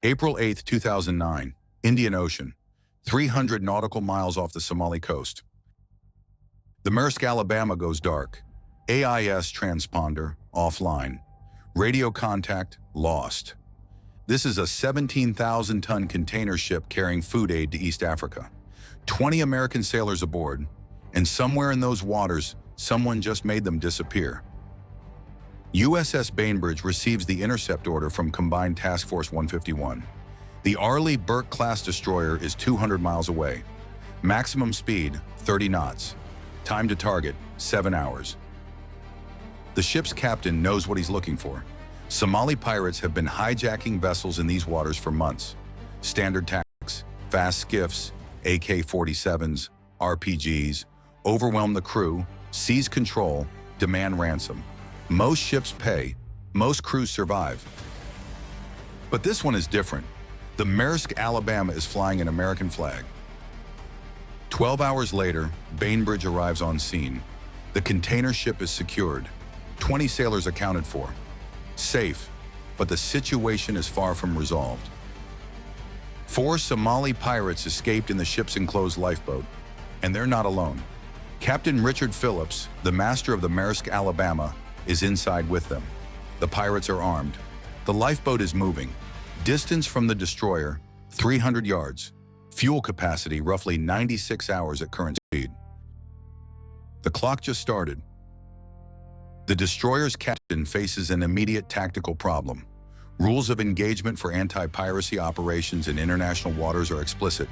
April 8, 2009, Indian Ocean, 300 nautical miles off the Somali coast. The Maersk Alabama goes dark. AIS transponder offline. Radio contact lost. This is a 17,000-ton container ship carrying food aid to East Africa. 20 American sailors aboard, and somewhere in those waters, someone just made them disappear. USS Bainbridge receives the intercept order from Combined Task Force 151. The Arleigh Burke-class destroyer is 200 miles away. Maximum speed, 30 knots. Time to target, 7 hours. The ship's captain knows what he's looking for. Somali pirates have been hijacking vessels in these waters for months. Standard tactics, fast skiffs, AK-47s, RPGs, overwhelm the crew, seize control, demand ransom. Most ships pay, most crews survive. But this one is different. The Maersk Alabama is flying an American flag. 12 hours later, Bainbridge arrives on scene. The container ship is secured. 20 sailors accounted for. Safe, but the situation is far from resolved. 4 Somali pirates escaped in the ship's enclosed lifeboat, and they're not alone. Captain Richard Phillips, the master of the Maersk Alabama, is inside with them. The pirates are armed. The lifeboat is moving. Distance from the destroyer, 300 yards. Fuel capacity, roughly 96 hours at current speed. The clock just started. The destroyer's captain faces an immediate tactical problem. Rules of engagement for anti-piracy operations in international waters are explicit.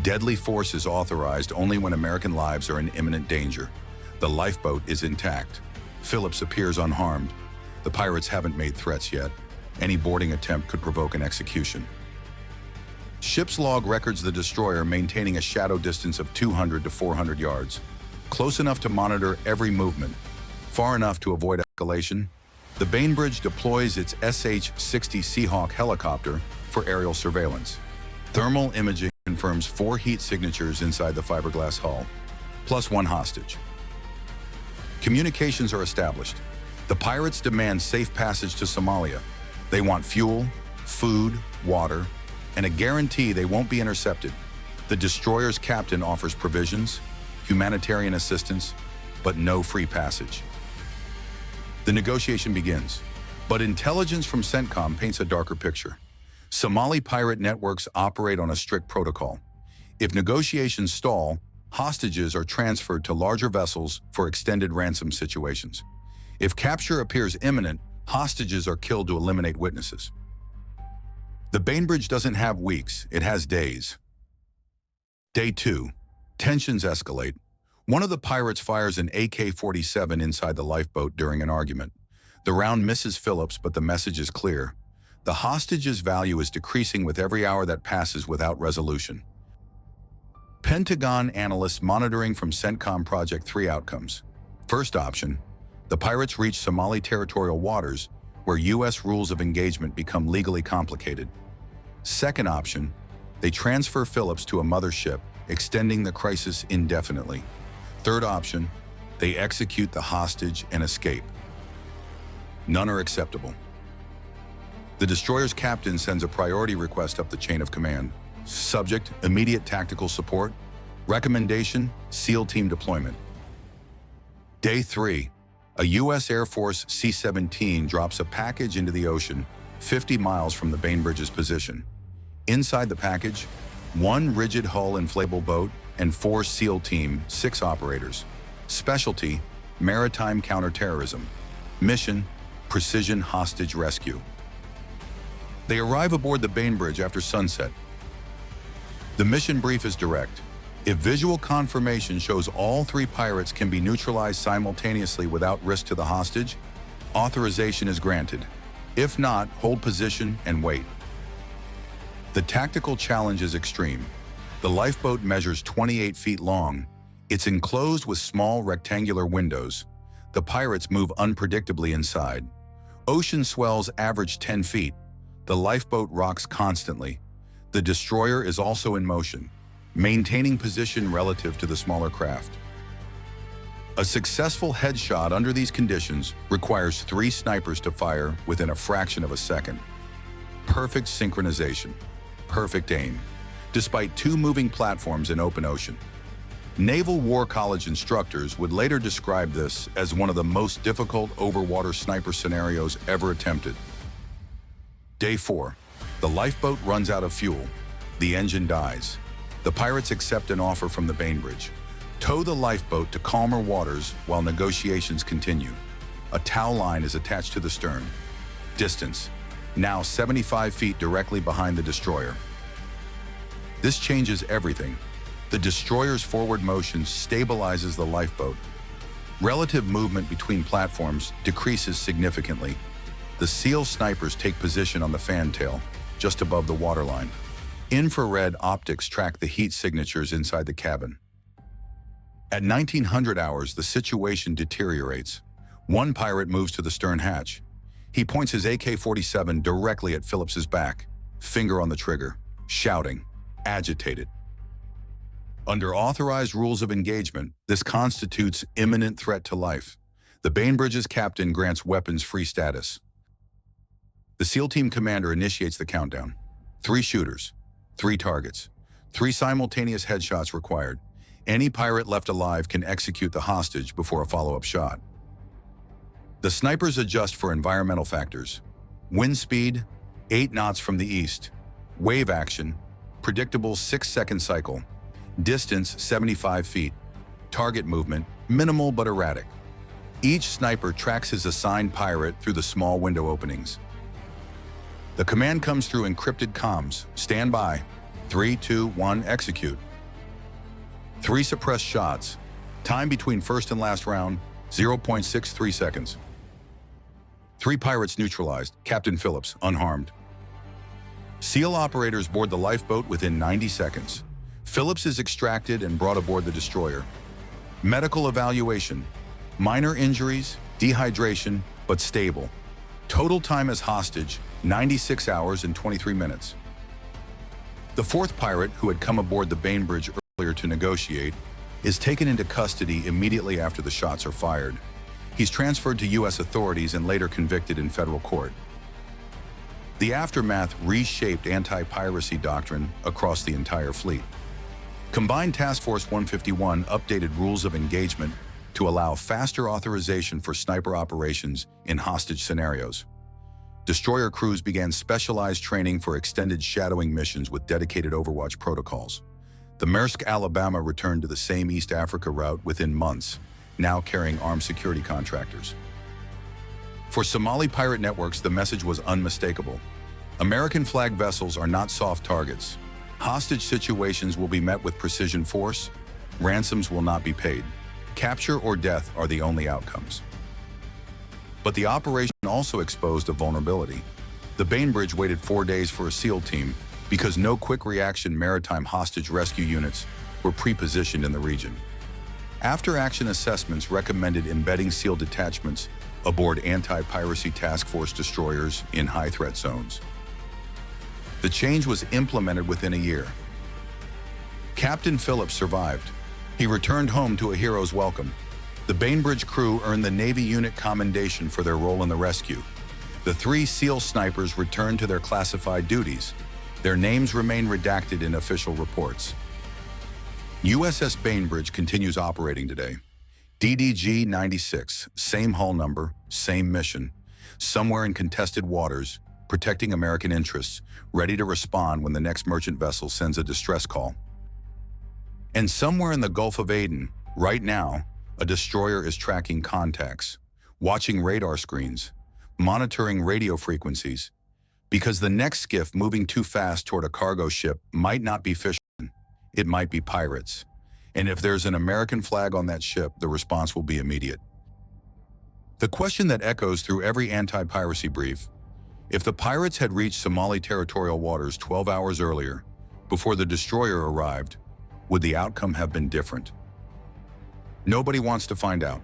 Deadly force is authorized only when American lives are in imminent danger. The lifeboat is intact. Phillips appears unharmed. The pirates haven't made threats yet. Any boarding attempt could provoke an execution. Ship's log records the destroyer maintaining a shadow distance of 200 to 400 yards, close enough to monitor every movement, far enough to avoid escalation. The Bainbridge deploys its SH-60 Seahawk helicopter for aerial surveillance. Thermal imaging confirms 4 heat signatures inside the fiberglass hull, plus 1 hostage. Communications are established. The pirates demand safe passage to Somalia. They want fuel, food, water, and a guarantee they won't be intercepted. The destroyer's captain offers provisions, humanitarian assistance, but no free passage. The negotiation begins, but intelligence from CENTCOM paints a darker picture. Somali pirate networks operate on a strict protocol. If negotiations stall, hostages are transferred to larger vessels for extended ransom situations. If capture appears imminent, hostages are killed to eliminate witnesses. The Bainbridge doesn't have weeks, it has days. Day 2. Tensions escalate. One of the pirates fires an AK-47 inside the lifeboat during an argument. The round misses Phillips, but the message is clear. The hostage's value is decreasing with every hour that passes without resolution. Pentagon analysts monitoring from CENTCOM project 3 outcomes. First option, the pirates reach Somali territorial waters, where U.S. rules of engagement become legally complicated. Second option, they transfer Phillips to a mothership, extending the crisis indefinitely. Third option, they execute the hostage and escape. None are acceptable. The destroyer's captain sends a priority request up the chain of command. Subject, immediate tactical support. Recommendation, SEAL team deployment. Day 3. A U.S. Air Force C-17 drops a package into the ocean 50 miles from the Bainbridge's position. Inside the package, 1 rigid hull inflatable boat and 4 SEAL team, 6 operators. Specialty, maritime counterterrorism. Mission, precision hostage rescue. They arrive aboard the Bainbridge after sunset. The mission brief is direct. If visual confirmation shows all 3 pirates can be neutralized simultaneously without risk to the hostage, authorization is granted. If not, hold position and wait. The tactical challenge is extreme. The lifeboat measures 28 feet long. It's enclosed with small rectangular windows. The pirates move unpredictably inside. Ocean swells average 10 feet. The lifeboat rocks constantly. The destroyer is also in motion, maintaining position relative to the smaller craft. A successful headshot under these conditions requires 3 snipers to fire within a fraction of a second. Perfect synchronization, perfect aim, despite two moving platforms in open ocean. Naval War College instructors would later describe this as one of the most difficult overwater sniper scenarios ever attempted. Day 4. The lifeboat runs out of fuel. The engine dies. The pirates accept an offer from the Bainbridge. Tow the lifeboat to calmer waters while negotiations continue. A tow line is attached to the stern. Distance, now 75 feet directly behind the destroyer. This changes everything. The destroyer's forward motion stabilizes the lifeboat. Relative movement between platforms decreases significantly. The SEAL snipers take position on the fantail, just above the waterline. Infrared optics track the heat signatures inside the cabin. At 1900 hours, the situation deteriorates. One pirate moves to the stern hatch. He points his AK-47 directly at Phillips's back, finger on the trigger, shouting, agitated. Under authorized rules of engagement, this constitutes imminent threat to life. The Bainbridge's captain grants weapons-free status. The SEAL team commander initiates the countdown. 3 shooters, 3 targets, 3 simultaneous headshots required. Any pirate left alive can execute the hostage before a follow-up shot. The snipers adjust for environmental factors. Wind speed, 8 knots from the east. Wave action, predictable 6-second cycle. Distance, 75 feet. Target movement, minimal but erratic. Each sniper tracks his assigned pirate through the small window openings. The command comes through encrypted comms. Stand by. 3, 2, 1, execute. 3 suppressed shots. Time between first and last round, 0.63 seconds. 3 pirates neutralized. Captain Phillips, unharmed. SEAL operators board the lifeboat within 90 seconds. Phillips is extracted and brought aboard the destroyer. Medical evaluation. Minor injuries, dehydration, but stable. Total time as hostage, 96 hours and 23 minutes. The 4th pirate, who had come aboard the Bainbridge earlier to negotiate, is taken into custody immediately after the shots are fired. He's transferred to U.S. authorities and later convicted in federal court. The aftermath reshaped anti-piracy doctrine across the entire fleet. Combined Task Force 151 updated rules of engagement to allow faster authorization for sniper operations in hostage scenarios. Destroyer crews began specialized training for extended shadowing missions with dedicated overwatch protocols. The Maersk Alabama returned to the same East Africa route within months, now carrying armed security contractors. For Somali pirate networks, the message was unmistakable. American flag vessels are not soft targets. Hostage situations will be met with precision force. Ransoms will not be paid. Capture or death are the only outcomes. But the operation also exposed a vulnerability. The Bainbridge waited 4 days for a SEAL team because no quick reaction maritime hostage rescue units were pre-positioned in the region. After-action assessments recommended embedding SEAL detachments aboard anti-piracy task force destroyers in high-threat zones. The change was implemented within a year. Captain Phillips survived. He returned home to a hero's welcome. The Bainbridge crew earned the Navy Unit Commendation for their role in the rescue. The 3 SEAL snipers returned to their classified duties. Their names remain redacted in official reports. USS Bainbridge continues operating today. DDG 96, same hull number, same mission. Somewhere in contested waters, protecting American interests, ready to respond when the next merchant vessel sends a distress call. And somewhere in the Gulf of Aden, right now, a destroyer is tracking contacts, watching radar screens, monitoring radio frequencies, because the next skiff moving too fast toward a cargo ship might not be fishermen, it might be pirates. And if there's an American flag on that ship, the response will be immediate. The question that echoes through every anti-piracy brief: if the pirates had reached Somali territorial waters 12 hours earlier, before the destroyer arrived, would the outcome have been different? Nobody wants to find out.